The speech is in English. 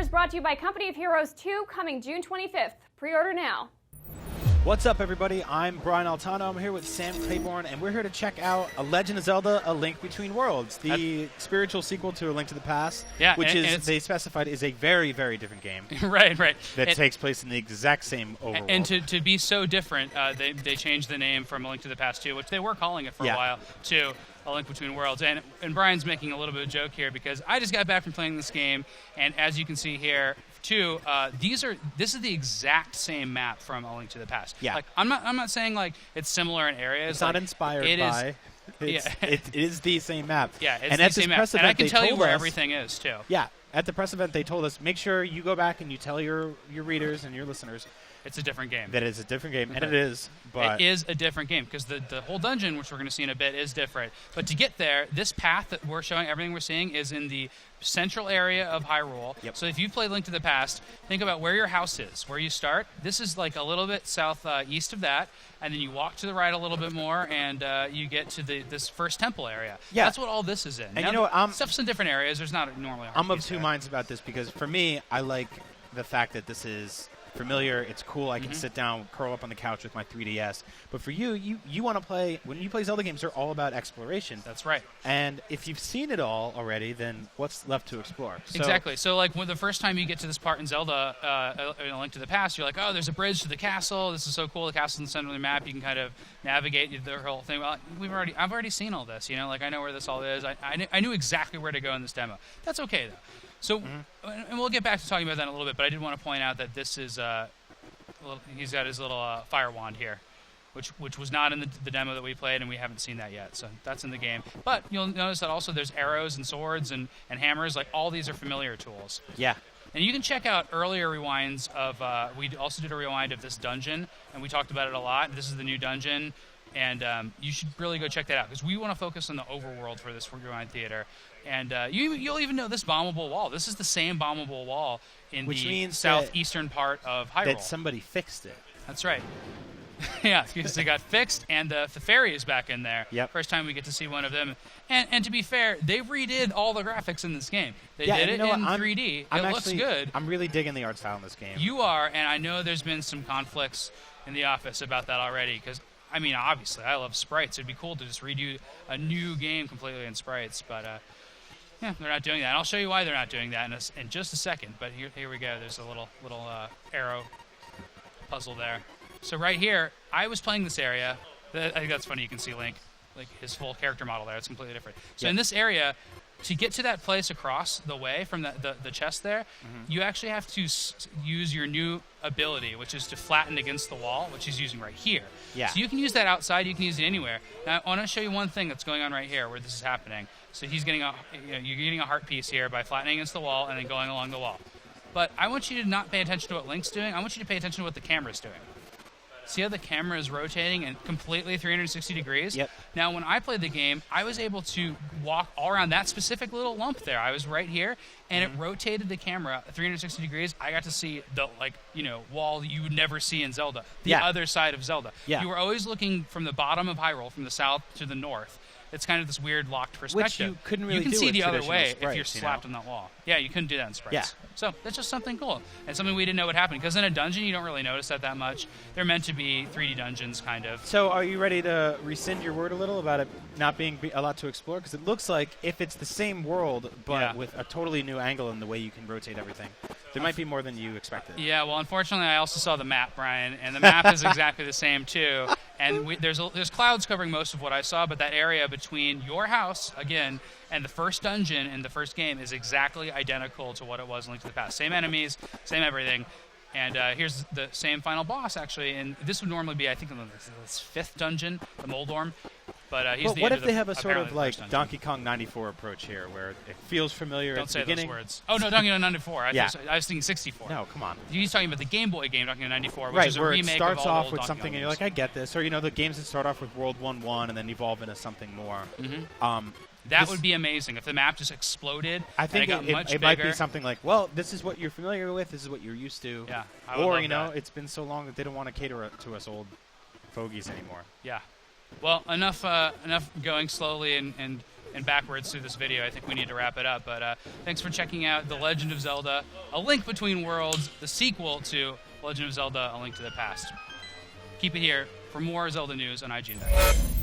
is brought to you by Company of Heroes 2, coming June 25th. Pre-order now. What's up, everybody? I'm Brian Altano. I'm here with Sam Claiborne, and we're here to check out A Legend of Zelda: A Link Between Worlds, the spiritual sequel to A Link to the Past, which is, they specified, is a very, very different game. right. That takes place in the exact same overworld. And to be so different, they changed the name from A Link to the Past 2, which they were calling it for a while, to A Link Between Worlds. And Brian's making a little bit of a joke here because I just got back from playing this game, and as you can see here, too, this is the exact same map from A Link to the Past. Yeah. Like I'm not saying like it's similar in areas. It's not inspired by. It is the same map. Yeah, it's and the at same this map. press And event, I can they tell you told where us- everything is too. Yeah, at the press event, they told us, make sure you go back and you tell your readers and your listeners It's a different game. that it's a different game, and it is. But it is a different game because the whole dungeon, which we're going to see in a bit, is different. But to get there, this path that we're showing, everything we're seeing, is in the central area of Hyrule. Yep. So if you've played Link to the Past, think about where your house is, where you start. This is like a little bit southeast of that, and then you walk to the right a little bit more, and you get to this first temple area. Yeah. That's what all this is in. And now, you know what, stuff's in different areas. There's not normally a I'm of piece two there. minds about this because for me, I like the fact that this is familiar. It's cool. I can sit down, curl up on the couch with my 3DS. But for you want to play, when you play Zelda games, they're all about exploration. That's right. And if you've seen it all already, then what's left to explore? So, Exactly. So, like, when the first time you get to this part in Zelda, in A Link to the Past, you're like, oh, there's a bridge to the castle. This is so cool. The castle's in the center of the map. You can kind of navigate the whole thing. Well, I've already seen all this. You know, like I know where this all is. I knew exactly where to go in this demo. That's okay though. So, and we'll get back to talking about that in a little bit. But I did want to point out that this is he's got his little fire wand here, which was not in the demo that we played, and we haven't seen that yet. So that's in the game. But you'll notice that also there's arrows and swords and hammers. Like all these are familiar tools. Yeah. And you can check out earlier rewinds of. We also did a rewind of this dungeon, and we talked about it a lot. This is the new dungeon, and you should really go check that out because we want to focus on the overworld for this rewind theater. And you'll even know this bombable wall. This is the same bombable wall in the southeastern part of Hyrule. That somebody fixed it. That's right. Yeah, because they got fixed, and the fairy is back in there. Yep. First time we get to see one of them. And to be fair, they redid all the graphics in this game. They did it in 3D. It looks good. I'm really digging the art style in this game. You are, and I know there's been some conflicts in the office about that already, because, I mean, obviously, I love sprites. It'd be cool to just redo a new game completely in sprites, but yeah, they're not doing that. I'll show you why they're not doing that in just a second, but here we go. There's a little arrow puzzle there. So right here, I was playing this area. I think that's funny. You can see Link, like his full character model there. It's completely different. So in this area, to get to that place across the way from the chest there, you actually have to use your new ability, which is to flatten against the wall, which he's using right here. Yeah. So you can use that outside. You can use it anywhere. Now, I want to show you one thing that's going on right here where this is happening. So he's getting you're getting a heart piece here by flattening against the wall and then going along the wall. But I want you to not pay attention to what Link's doing. I want you to pay attention to what the camera's doing. See how the camera is rotating and completely 360 degrees? Yep. Now, when I played the game, I was able to walk all around that specific little lump there. I was right here, and it rotated the camera 360 degrees. I got to see the, wall that you would never see in Zelda, the other side of Zelda. Yeah. You were always looking from the bottom of Hyrule, from the south to the north. It's kind of this weird locked perspective. Which you couldn't really You can do see with the other traditional way if you're sprites, slapped on that wall. Yeah, you couldn't do that in sprites. Yeah. So that's just something cool. And something we didn't know would happen. Because in a dungeon, you don't really notice that much. They're meant to be 3D dungeons, kind of. So are you ready to rescind your word a little about it not being a lot to explore? Because it looks like if it's the same world, but with a totally new angle in the way you can rotate everything, there might be more than you expected. Yeah, well, unfortunately, I also saw the map, Brian, and the map is exactly the same, too. And there's clouds covering most of what I saw, but that area between your house, again, and the first dungeon in the first game is exactly identical to what it was in Link to the Past. Same enemies, same everything. And here's the same final boss, actually. And this would normally be, I think, in this fifth dungeon, the Moldorm. But he's well, the what end if they have a apparently sort of the like first dungeon. Donkey Kong 94 approach here, where it feels familiar Don't at the say beginning? those words. Oh, no, Donkey Kong 94. Yeah. I was thinking 64. No, come on. He's talking about the Game Boy game, Donkey Kong 94, which Right, is a where remake it starts of all off the old with Donkey something Kong and you're games. like, I get this. Or, the games that start off with World 1-1 and then evolve into something more. That would be amazing if the map just exploded. I think and it got much it might bigger. be something like, well, this is what you're familiar with, this is what you're used to. Yeah, I would or, love that. it's been so long that they don't want to cater to us old fogies anymore. Yeah. Well, enough going slowly and and backwards through this video, I think we need to wrap it up. But thanks for checking out The Legend of Zelda: A Link Between Worlds, the sequel to Legend of Zelda: A Link to the Past. Keep it here for more Zelda news on IGN.